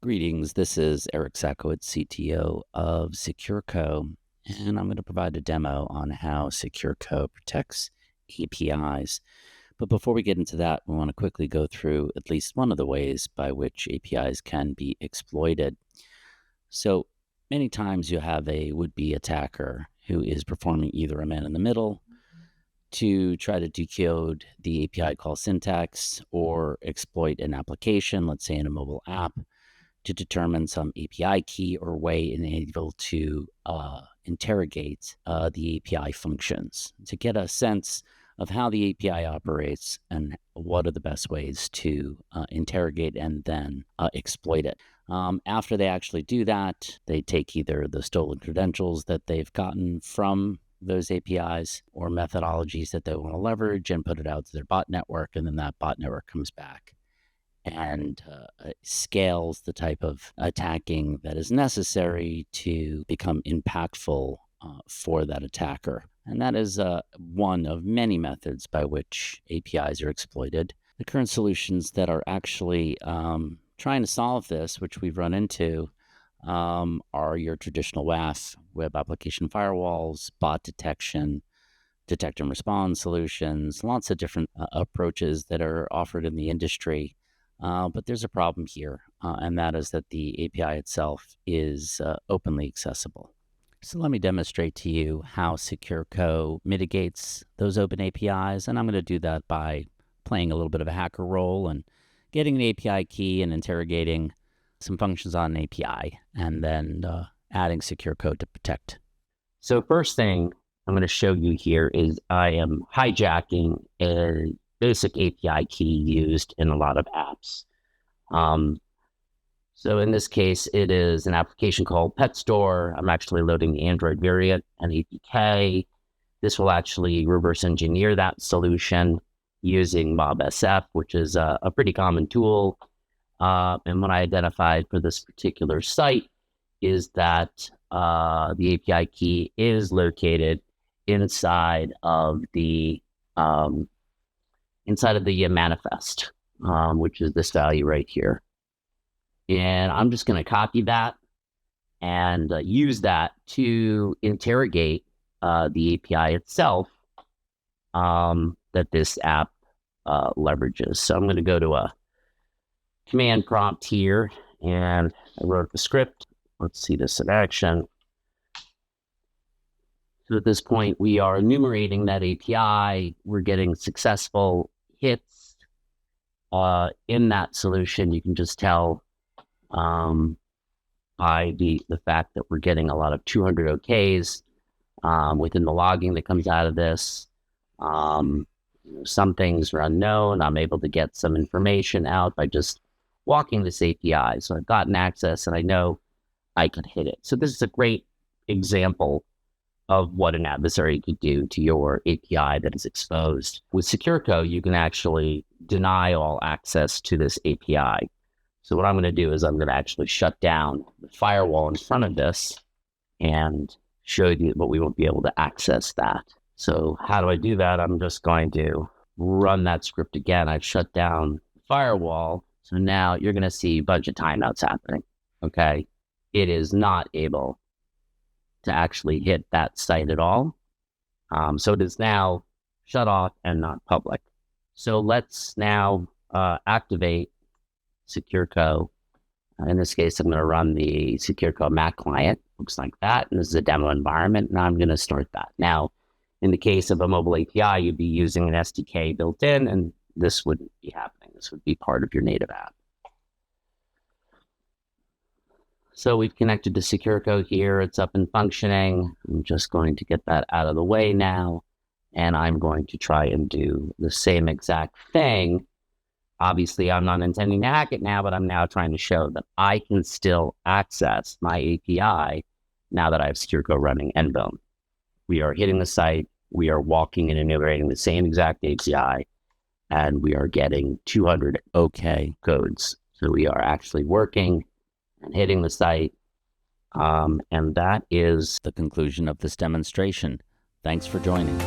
Greetings, this is Eric Sakowitz, CTO of SecureCo, and I'm going to provide a demo on how SecureCo protects APIs. But before we get into that, we want to quickly go through at least one of the ways by which APIs can be exploited. So many times you have a would-be attacker who is performing either a man-in-the-middle to try to decode the API call syntax or exploit an application, let's say in a mobile app, to determine some API key or way able to interrogate the API functions to get a sense of how the API operates and what are the best ways to interrogate and then exploit it. After they actually do that, they take either the stolen credentials that they've gotten from those APIs or methodologies that they want to leverage and put it out to their bot network, and then that bot network comes back and scales the type of attacking that is necessary to become impactful for that attacker. And that is one of many methods by which APIs are exploited. The current solutions that are actually trying to solve this, which we've run into, are your traditional WAF, web application firewalls, bot detection, detect and respond solutions, lots of different approaches that are offered in the industry. But there's a problem here, and that is that the API itself is openly accessible. So let me demonstrate to you how SecureCo mitigates those open APIs, and I'm going to do that by playing a little bit of a hacker role and getting the API key and interrogating some functions on an API, and then adding SecureCo to protect. So first thing I'm going to show you here is I am hijacking a basic API key used in a lot of apps. So in this case, it is an application called Pet Store. I'm actually loading the Android variant and APK. This will actually reverse engineer that solution using MobSF, which is a pretty common tool. And what I identified for this particular site is that the API key is located inside of the manifest, which is this value right here. And I'm just going to copy that and use that to interrogate the API itself that this app leverages. So I'm going to go to a command prompt here, and I wrote the script. Let's see this in action. So at this point, we are enumerating that API. We're getting successful hits in that solution. You can just tell by the fact that we're getting a lot of 200 OKs within the logging that comes out of this. Some things are unknown. I'm able to get some information out by just walking this API. So I've gotten access and I know I can hit it. So this is a great example of what an adversary could do to your API that is exposed. With SecureCo, you can actually deny all access to this API. So what I'm going to do is I'm going to actually shut down the firewall in front of this and show you, but we won't be able to access that. So how do I do that? I'm just going to run that script again. I've shut down the firewall. So now you're going to see a bunch of timeouts happening. Okay. It is not able to actually hit that site at all. So it is now shut off and not public. So let's now activate SecureCo. In this case, I'm going to run the SecureCo Mac client. Looks like that. And this is a demo environment. And I'm going to start that. Now, in the case of a mobile API, you'd be using an SDK built in, and this wouldn't be happening. This would be part of your native app. So we've connected to SecureCo here. It's up and functioning. I'm just going to get that out of the way now. And I'm going to try and do the same exact thing. Obviously, I'm not intending to hack it now, but I'm now trying to show that I can still access my API now that I have SecureCo running endbone. We are hitting the site. We are walking and enumerating the same exact API, and we are getting 200 OK codes. So we are actually working and hitting the site. And that is the conclusion of this demonstration. Thanks for joining.